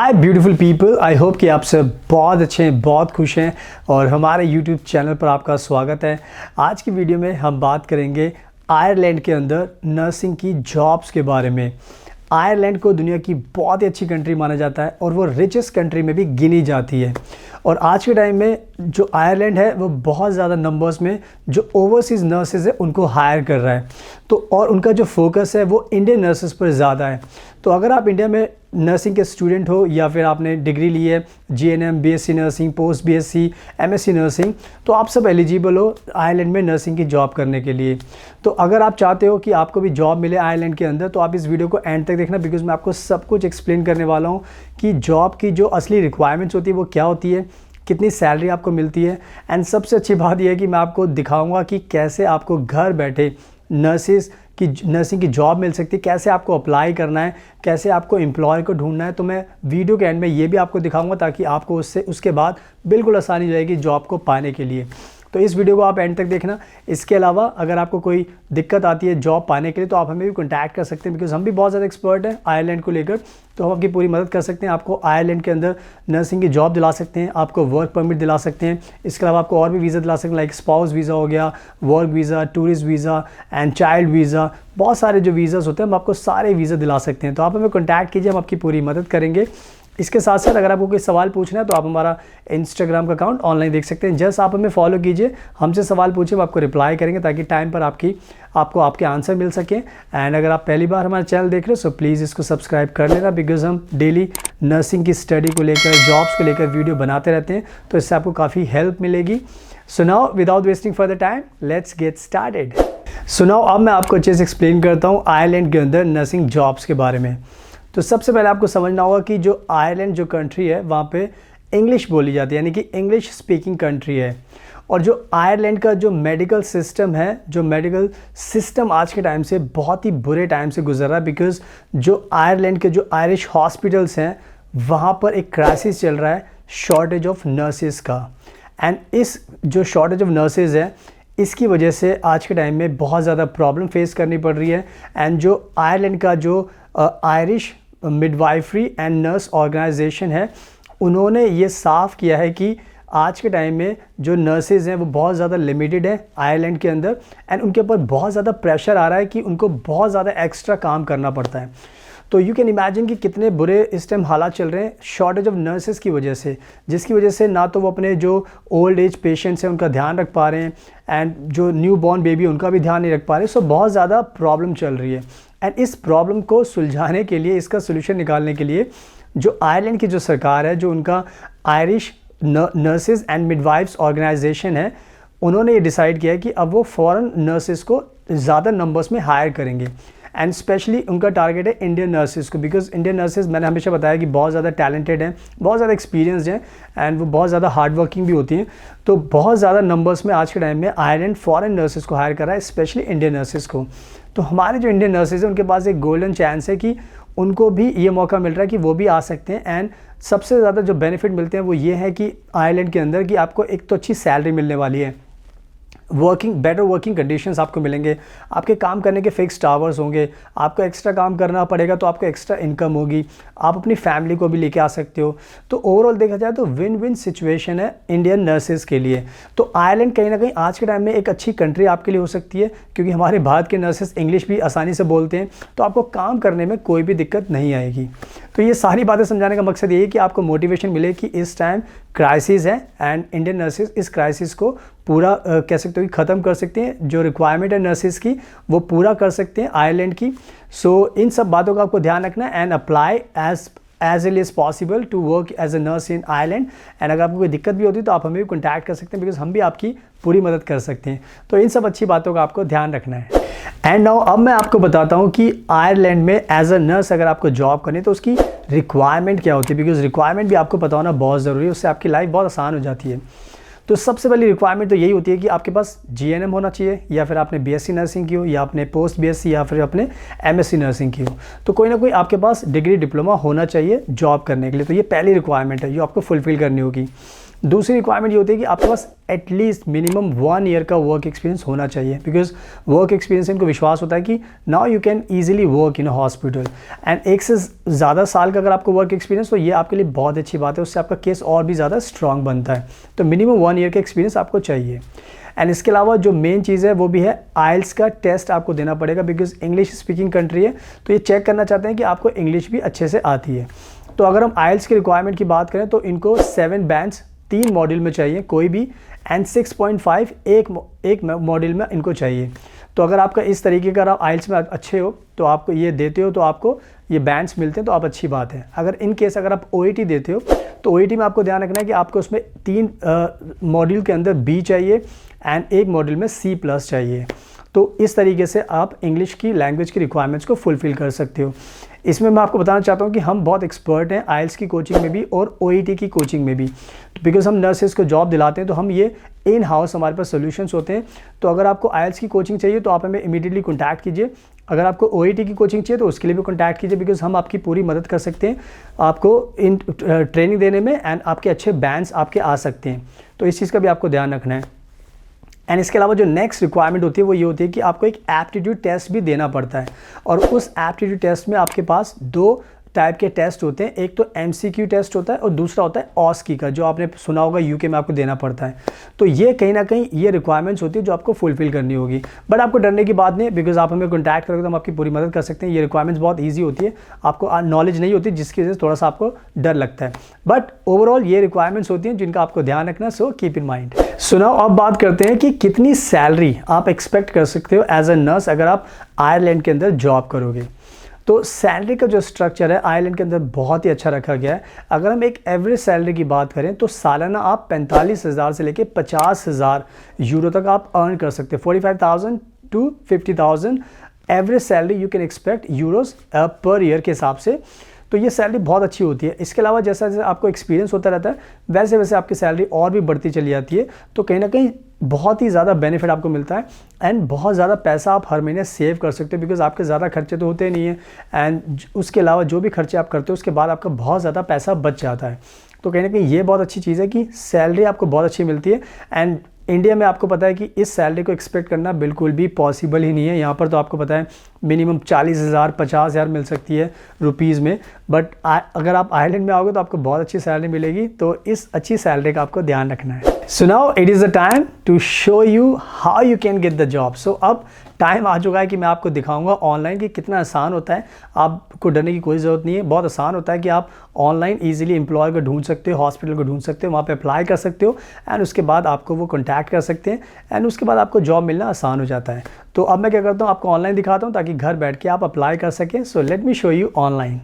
Hi beautiful people, I hope कि आप सब बहुत अच्छे हैं, बहुत खुश हैं और हमारे यूट्यूब चैनल पर आपका स्वागत है। आज की वीडियो में हम बात करेंगे आयरलैंड के अंदर नर्सिंग की जॉब्स के बारे में। आयरलैंड को दुनिया की बहुत ही अच्छी कंट्री माना जाता है और वो रिचेस्ट कंट्री में भी गिनी जाती है। और आज के टाइम में जो आयरलैंड है वो बहुत ज़्यादा नंबर्स में जो ओवरसीज़ नर्सेज है उनको हायर कर रहा है। तो और उनका जो फोकस है वो इंडियन नर्सेज पर ज़्यादा है। तो अगर आप इंडिया में नर्सिंग के स्टूडेंट हो या फिर आपने डिग्री ली है GNM, BSc nursing, post BSc, MSc nursing, तो आप सब एलिजिबल हो आयरलैंड में नर्सिंग की जॉब करने के लिए। तो अगर आप चाहते हो कि आपको भी जॉब मिले आयरलैंड के अंदर तो आप इस वीडियो को एंड तक देखना, बिकॉज मैं आपको सब कुछ एक्सप्लेन करने वाला हूँ कि जॉब की जो असली रिक्वायरमेंट्स होती है वो क्या होती है, कितनी सैलरी आपको मिलती है, एंड सबसे अच्छी बात यह है कि मैं आपको दिखाऊंगा कि कैसे आपको घर बैठे नर्सिंग की जॉब मिल सकती है, कैसे आपको अप्लाई करना है, कैसे आपको एम्प्लॉय को ढूंढना है। तो मैं वीडियो के एंड में ये भी आपको दिखाऊंगा ताकि आपको उसके बाद बिल्कुल आसानी हो जाएगी जॉब को पाने के लिए। तो इस वीडियो को आप एंड तक देखना। इसके अलावा अगर आपको कोई दिक्कत आती है जॉब पाने के लिए तो आप हमें भी कॉन्टैक्ट कर सकते हैं, बिकॉज हम भी बहुत ज़्यादा एक्सपर्ट हैं आयरलैंड को लेकर। तो हम आपकी पूरी मदद कर सकते हैं, आपको आयरलैंड के अंदर नर्सिंग की जॉब दिला सकते हैं, आपको वर्क परमिट दिला सकते हैं। इसके अलावा आपको और भी वीज़ा दिला सकते हैं, लाइक स्पाउस वीज़ा हो गया, work visa, tourist visa and child visa. बहुत सारे जो वीज़ास होते हैं हम आपको सारे वीज़ा दिला सकते हैं। तो आप हमें कॉन्टैक्ट कीजिए, हम आपकी पूरी मदद करेंगे। इसके साथ साथ अगर आपको कोई सवाल पूछना है तो आप हमारा इंस्टाग्राम का अकाउंट ऑनलाइन देख सकते हैं। जस्ट आप हमें फॉलो कीजिए, हमसे सवाल पूछिए, हम आपको रिप्लाई करेंगे ताकि टाइम पर आपको आपके आंसर मिल सके। एंड अगर आप पहली बार हमारा चैनल देख रहे हो सो प्लीज़ इसको सब्सक्राइब कर लेना, बिकॉज हम डेली नर्सिंग की स्टडी को लेकर, जॉब्स को लेकर वीडियो बनाते रहते हैं, तो इससे आपको काफ़ी हेल्प मिलेगी। So now without wasting further time let's get started. So now अब मैं आपको अच्छे से एक्सप्लेन करता हूँ आयरलैंड के अंदर नर्सिंग जॉब्स के बारे में। तो सबसे पहले आपको समझना होगा कि जो आयरलैंड जो कंट्री है वहाँ पे इंग्लिश बोली जाती है, यानी कि इंग्लिश स्पीकिंग कंट्री है। और जो आयरलैंड का जो मेडिकल सिस्टम है, जो मेडिकल सिस्टम आज के टाइम से बहुत ही बुरे टाइम से गुजर रहा है, बिकॉज जो आयरलैंड के जो आयरिश हॉस्पिटल्स हैं वहाँ पर एक क्राइसिस चल रहा है, शॉर्टेज ऑफ नर्सेज का। एंड इस जो शॉर्टेज ऑफ नर्सेज है इसकी वजह से आज के टाइम में बहुत ज़्यादा प्रॉब्लम फेस करनी पड़ रही है। एंड जो आयरलैंड का जो Irish midwifery and nurse organisation है उन्होंने ये साफ़ किया है कि आज के टाइम में जो नर्सेज हैं वो बहुत ज़्यादा लिमिटेड है आयरलैंड के अंदर। एंड उनके ऊपर बहुत ज़्यादा प्रेशर आ रहा है कि उनको बहुत ज़्यादा एक्स्ट्रा काम करना पड़ता है। तो यू कैन इमेजिन कि कितने बुरे इस टाइम हालात चल रहे हैं शॉर्टेज ऑफ नर्सेज की वजह से, जिसकी वजह से ना तो वो अपने जो ओल्ड एज पेशेंट्स हैं उनका ध्यान रख पा रहे हैं, एंड जो न्यू बॉर्न बेबी उनका भी ध्यान नहीं रख पा रहे। सो बहुत ज़्यादा प्रॉब्लम चल रही है। एंड इस प्रॉब्लम को सुलझाने के लिए, इसका सोल्यूशन निकालने के लिए जो आयरलैंड की जो सरकार है, जो उनका Irish nurses and midwifes organisation है, उन्होंने ये डिसाइड किया है कि अब वो फॉरेन नर्सेज को ज़्यादा नंबर्स में हायर करेंगे। एंड स्पेशली उनका टारगेट है इंडियन नर्सेज को, बिकॉज इंडियन नर्सेज मैंने हमेशा बताया कि बहुत ज़्यादा टैलेंटेड हैं, बहुत ज़्यादा एक्सपीरियंसड हैं, एंड वो बहुत ज़्यादा हार्ड वर्किंग भी होती हैं। तो बहुत ज़्यादा नंबर्स में आज के टाइम में आयरलैंड फॉरेन नर्सेज को हायर कर रहा है, स्पेशली इंडियन नर्सेज को। तो हमारे जो इंडियन नर्सेज हैं उनके पास एक गोल्डन चांस है कि उनको भी ये मौका मिल रहा है कि वो भी आ सकते हैं। एंड सबसे ज़्यादा जो बेनिफिट मिलते हैं वो ये है कि आयरलैंड के अंदर कि आपको एक तो अच्छी सैलरी मिलने वाली है, बेटर वर्किंग कंडीशंस आपको मिलेंगे, आपके काम करने के फिक्स्ड आवर्स होंगे, आपको एक्स्ट्रा काम करना पड़ेगा तो आपको एक्स्ट्रा इनकम होगी, आप अपनी फैमिली को भी लेके आ सकते हो। तो ओवरऑल देखा जाए तो विन विन सिचुएशन है इंडियन नर्सेज के लिए। तो आयरलैंड कहीं ना कहीं आज के टाइम में एक अच्छी कंट्री आपके लिए हो सकती है, क्योंकि हमारे भारत के नर्सेज इंग्लिश भी आसानी से बोलते हैं, तो आपको काम करने में कोई भी दिक्कत नहीं आएगी। तो ये सारी बातें समझाने का मकसद ये है कि आपको मोटिवेशन मिले कि इस टाइम क्राइसिस है एंड इंडियन नर्सेज इस क्राइसिस को पूरा कह सकते हो कि ख़त्म कर सकते हैं। जो रिक्वायरमेंट है नर्सेज की वो पूरा कर सकते हैं आयरलैंड की। सो इन सब बातों का आपको ध्यान रखना है and apply as early as possible to work as a nurse in Ireland. And अगर आपको कोई दिक्कत भी होती है तो आप हमें भी कॉन्टैक्ट कर सकते हैं, बिकॉज हम भी आपकी पूरी मदद कर सकते हैं। तो इन सब अच्छी बातों का आपको ध्यान रखना है। एंड नाउ अब मैं आपको बताता हूँ कि आयरलैंड में एज अ नर्स अगर आपको जॉब करनी है तो उसकी रिक्वायरमेंट क्या होती है, बिकॉज रिक्वायरमेंट भी आपको पता होना बहुत ज़रूरी है, उससे आपकी लाइफ बहुत आसान हो जाती है। तो सबसे पहली रिक्वायरमेंट तो यही होती है कि आपके पास जीएनएम होना चाहिए, या फिर आपने बीएससी नर्सिंग की हो, या आपने पोस्ट बीएससी, या फिर आपने एमएससी नर्सिंग की हो। तो कोई ना कोई आपके पास डिग्री डिप्लोमा होना चाहिए जॉब करने के लिए। तो ये पहली रिक्वायरमेंट है जो आपको फुलफ़िल करनी होगी। दूसरी रिक्वायरमेंट ये होती है कि आपके पास एटलीस्ट मिनिमम 1 ईयर का वर्क एक्सपीरियंस होना चाहिए, बिकॉज वर्क एक्सपीरियंस से इनको विश्वास होता है कि now you can easily work in a hospital. And एक से ज़्यादा साल का अगर आपको वर्क एक्सपीरियंस, तो ये आपके लिए बहुत अच्छी बात है, उससे आपका केस और भी ज़्यादा स्ट्रांग बनता है। तो मिनिमम 1 ईयर का एक्सपीरियंस आपको चाहिए। एंड इसके अलावा जो मेन चीज़ है वो भी है आइल्स का टेस्ट आपको देना पड़ेगा, बिकॉज इंग्लिश स्पीकिंग कंट्री है, तो ये चेक करना चाहते हैं कि आपको इंग्लिश भी अच्छे से आती है। तो अगर हम आइल्स की रिक्वायरमेंट की बात करें तो इनको 7 बैंड्स 3 मॉड्यूल में चाहिए कोई भी, एंड 6.5 एक मॉड्यूल में इनको चाहिए। तो अगर आपका इस तरीके का आप आइल्स में अच्छे हो, तो आपको ये देते हो, तो आपको ये बैंड्स मिलते हैं, तो आप अच्छी बात है। अगर इन केस अगर आप OET देते हो, तो OET में आपको ध्यान रखना है कि आपको उसमें 3 मॉड्यूल के अंदर B चाहिए एंड 1 मॉड्यूल में C+ चाहिए। तो इस तरीके से आप इंग्लिश की लैंग्वेज की रिक्वायरमेंट्स को फुलफ़िल कर सकते हो। इसमें मैं आपको बताना चाहता हूँ कि हम बहुत एक्सपर्ट हैं आइल्स की कोचिंग में भी और OET की कोचिंग में भी, बिकॉज हम नर्सेज को जॉब दिलाते हैं, तो हम ये इन हाउस हमारे पास सोल्यूशंस होते हैं। तो अगर आपको आइल्स की कोचिंग चाहिए तो आप हमें इमीडिएटली कॉन्टैक्ट कीजिए। अगर आपको OET की कोचिंग चाहिए तो उसके लिए भी कॉन्टैक्ट कीजिए, बिकॉज हम आपकी पूरी मदद कर सकते हैं आपको इन ट्रेनिंग देने में, एंड आपके अच्छे बैंड्स आपके आ सकते हैं। तो इस चीज़ का भी आपको ध्यान रखना है। एंड इसके अलावा जो नेक्स्ट रिक्वायरमेंट होती है वो ये होती है कि आपको एक एप्टीट्यूड टेस्ट भी देना पड़ता है, और उस एप्टीट्यूड टेस्ट में आपके पास 2 टाइप के टेस्ट होते हैं। एक तो MCQ टेस्ट होता है और दूसरा होता है OSCE का, जो आपने सुना होगा UK में आपको देना पड़ता है। तो ये कहीं ना कहीं ये रिक्वायरमेंट्स होती है जो आपको फुलफिल करनी होगी, बट आपको डरने की बात नहीं है, बिकॉज आप हमें कॉन्टैक्ट करोगे तो हम आपकी पूरी मदद कर सकते हैं। ये रिक्वायरमेंट्स बहुत ईजी होती है, आपको नॉलेज नहीं होती जिसकी वजह से थोड़ा सा आपको डर लगता है, बट ओवरऑल ये रिक्वायरमेंट्स होती हैं जिनका आपको ध्यान रखना, सो कीप इन माइंड। सुनाओ, अब बात करते हैं कि कितनी सैलरी आप एक्सपेक्ट कर सकते हो एज अ नर्स अगर आप आयरलैंड के अंदर जॉब करोगे। तो सैलरी का जो स्ट्रक्चर है आयरलैंड के अंदर बहुत ही अच्छा रखा गया है। अगर हम एक एवरेज सैलरी की बात करें तो सालाना आप 45,000 से लेकर 50,000 यूरो तक आप अर्न कर सकते हैं। 45,000 to 50,000 average salary you can expect euros per year के हिसाब से। तो ये सैलरी बहुत अच्छी होती है। इसके अलावा जैसा जैसे आपको एक्सपीरियंस होता रहता है वैसे वैसे आपकी सैलरी और भी बढ़ती चली जाती है। तो कहीं ना कहीं बहुत ही ज़्यादा बेनिफिट आपको मिलता है, एंड बहुत ज़्यादा पैसा आप हर महीने सेव कर सकते हो, बिकॉज आपके ज़्यादा खर्चे तो होते नहीं हैं, एंड उसके अलावा जो भी खर्चे आप करते हो उसके बाद आपका बहुत ज़्यादा पैसा बच जाता है। तो कहीं ना कहीं ये बहुत अच्छी चीज़ है कि सैलरी आपको बहुत अच्छी मिलती है। एंड इंडिया में आपको पता है कि इस सैलरी को एक्सपेक्ट करना बिल्कुल भी पॉसिबल ही नहीं है। यहाँ पर तो आपको पता है मिनिमम 40,000 50,000 मिल सकती है रुपीज़ में, बट अगर आप आयरलैंड में आओगे तो आपको बहुत अच्छी सैलरी मिलेगी। तो इस अच्छी सैलरी का आपको ध्यान रखना है। So now it is the time to show you how you can get the job. So अब टाइम आ चुका है कि मैं आपको दिखाऊंगा ऑनलाइन कि कितना आसान होता है। आपको डरने की कोई ज़रूरत नहीं है, बहुत आसान होता है कि आप ऑनलाइन ईजिली एम्प्लॉय को ढूंढ सकते हो, हॉस्पिटल को ढूंढ सकते हो, वहाँ पे अप्लाई कर सकते हो, एंड उसके बाद आपको वो कॉन्टैक्ट कर सकते हैं, एंड उसके बाद आपको जॉब मिलना आसान हो जाता है। तो अब मैं क्या करता हूँ, आपको ऑनलाइन दिखाता हूँ ताकि घर बैठ के आप अप्लाई कर सकें। So let me show you online.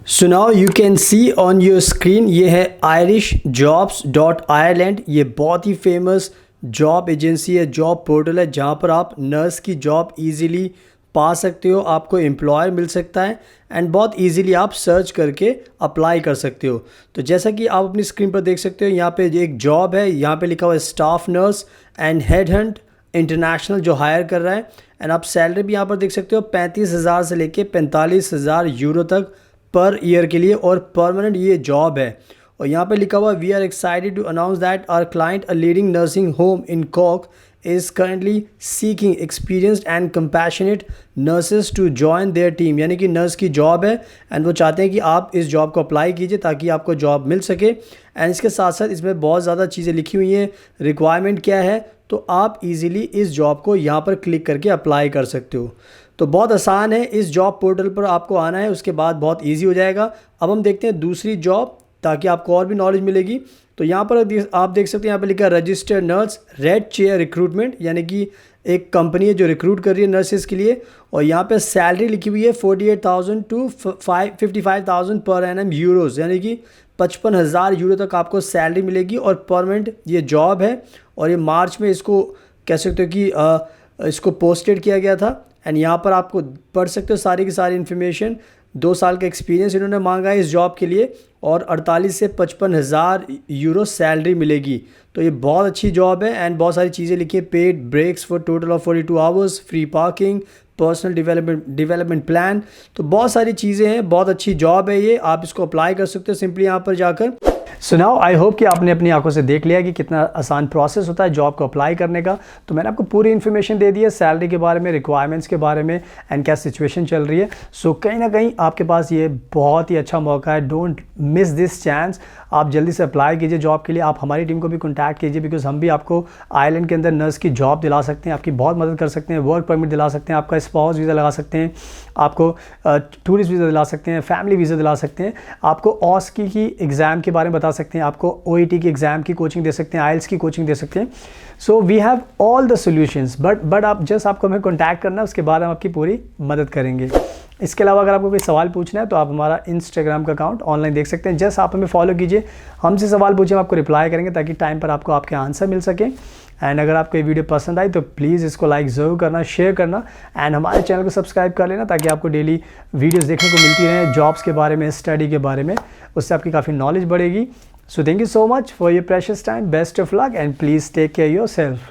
So now you can see on your screen, ये है irishjobs.ireland। ये बहुत ही फेमस जॉब एजेंसी है, जॉब पोर्टल है, जहाँ पर आप नर्स की जॉब इजीली पा सकते हो, आपको एम्प्लॉयर मिल सकता है, एंड बहुत इजीली आप सर्च करके अप्लाई कर सकते हो। तो जैसा कि आप अपनी स्क्रीन पर देख सकते हो, यहाँ पे एक जॉब है, यहाँ पे लिखा हुआ है स्टाफ नर्स एंड हेडहंट इंटरनेशनल जो हायर कर रहा है, एंड आप सैलरी भी यहाँ पर देख सकते हो 35,000 से लेके 45,000 यूरो तक पर ईयर के लिए, और परमानेंट ये जॉब है। और यहाँ पे लिखा हुआ we are excited to announce that our client a leading nursing home in कॉक is currently seeking experienced and compassionate nurses to join their team. यानी कि नर्स की जॉब है, एंड वो चाहते हैं कि आप इस जॉब को अप्लाई कीजिए ताकि आपको जॉब मिल सके। एंड इसके साथ साथ इसमें बहुत ज़्यादा चीज़ें लिखी हुई हैं, रिक्वायरमेंट क्या है, तो आप इजीली इस जॉब को यहाँ पर क्लिक करके अप्लाई कर सकते हो। तो बहुत आसान है, इस जॉब पोर्टल पर आपको आना है, उसके बाद बहुत इजी हो जाएगा। अब हम देखते हैं दूसरी जॉब, ताकि आपको और भी नॉलेज मिलेगी। तो यहाँ पर आप देख सकते हैं, यहाँ पर लिखा है registered nurse red chair recruitment, यानी कि एक कंपनी है जो रिक्रूट कर रही है नर्सेज के लिए। और यहाँ पे सैलरी लिखी हुई है 48,000 to 55,000 पर एनम यूरोज़, यानी कि 55,000 यूरो तक आपको सैलरी मिलेगी, और परमानेंट ये जॉब है। और ये मार्च में इसको कह सकते हो कि इसको पोस्टेड किया गया था, एंड यहाँ पर आपको पढ़ सकते हो सारी की सारी इन्फॉर्मेशन। 2 साल का एक्सपीरियंस इन्होंने मांगा है इस जॉब के लिए, और 48 से 55,000 यूरो सैलरी मिलेगी। तो ये बहुत अच्छी जॉब है, एंड बहुत सारी चीज़ें लिखी है, paid breaks for total of 42 hours, free parking, personal development plan. तो बहुत सारी चीज़ें हैं, बहुत अच्छी जॉब है ये, आप इसको अप्लाई कर सकते हो सिंपली यहाँ पर जाकर। सो नाउ आई होप कि आपने अपनी आंखों से देख लिया कि कितना आसान प्रोसेस होता है जॉब को अप्लाई करने का। तो मैंने आपको पूरी इन्फॉर्मेशन दे दी है, सैलरी के बारे में, रिक्वायरमेंट्स के बारे में एंड क्या सिचुएशन चल रही है। सो कहीं ना कहीं आपके पास ये बहुत ही अच्छा मौका है, डोंट मिस दिस चांस। आप जल्दी से अप्लाई कीजिए जॉब के लिए। आप हमारी टीम को भी कॉन्टैक्ट कीजिए, बिकॉज हम भी आपको आयरलैंड के अंदर नर्स की जॉब दिला सकते हैं, आपकी बहुत मदद कर सकते हैं, वर्क परमिट दिला सकते हैं, आपका स्पाउस वीज़ा लगा सकते हैं, आपको टूरिस्ट वीज़ा दिला सकते हैं, फैमिली वीज़ा दिला सकते हैं, आपको ऑस्की की एग्ज़ाम के बारे में बता सकते हैं, आपको OET की एग्ज़ाम की कोचिंग दे सकते हैं, IELTS की कोचिंग दे सकते हैं। So we have all the solutions, but आप जस्ट आपको हमें कॉन्टैक्ट करना है, उसके बाद हम आपकी पूरी मदद करेंगे। इसके अलावा अगर आपको कोई सवाल पूछना है तो आप हमारा इंस्टाग्राम का अकाउंट ऑनलाइन देख सकते हैं। जस्ट आप हमें फॉलो कीजिए, हमसे सवाल पूछिए, हम आपको रिप्लाई करेंगे ताकि टाइम पर आपको आपके आंसर मिल सके। एंड अगर आपको ये वीडियो पसंद आई तो प्लीज़ इसको लाइक ज़रूर करना, शेयर करना एंड हमारे चैनल को सब्सक्राइब कर लेना ताकि आपको डेली वीडियोस देखने को मिलती रहें जॉब्स के बारे में, स्टडी के बारे में। उससे आपकी काफ़ी नॉलेज बढ़ेगी। So thank you so much for your precious time, best of luck and please take care yourself.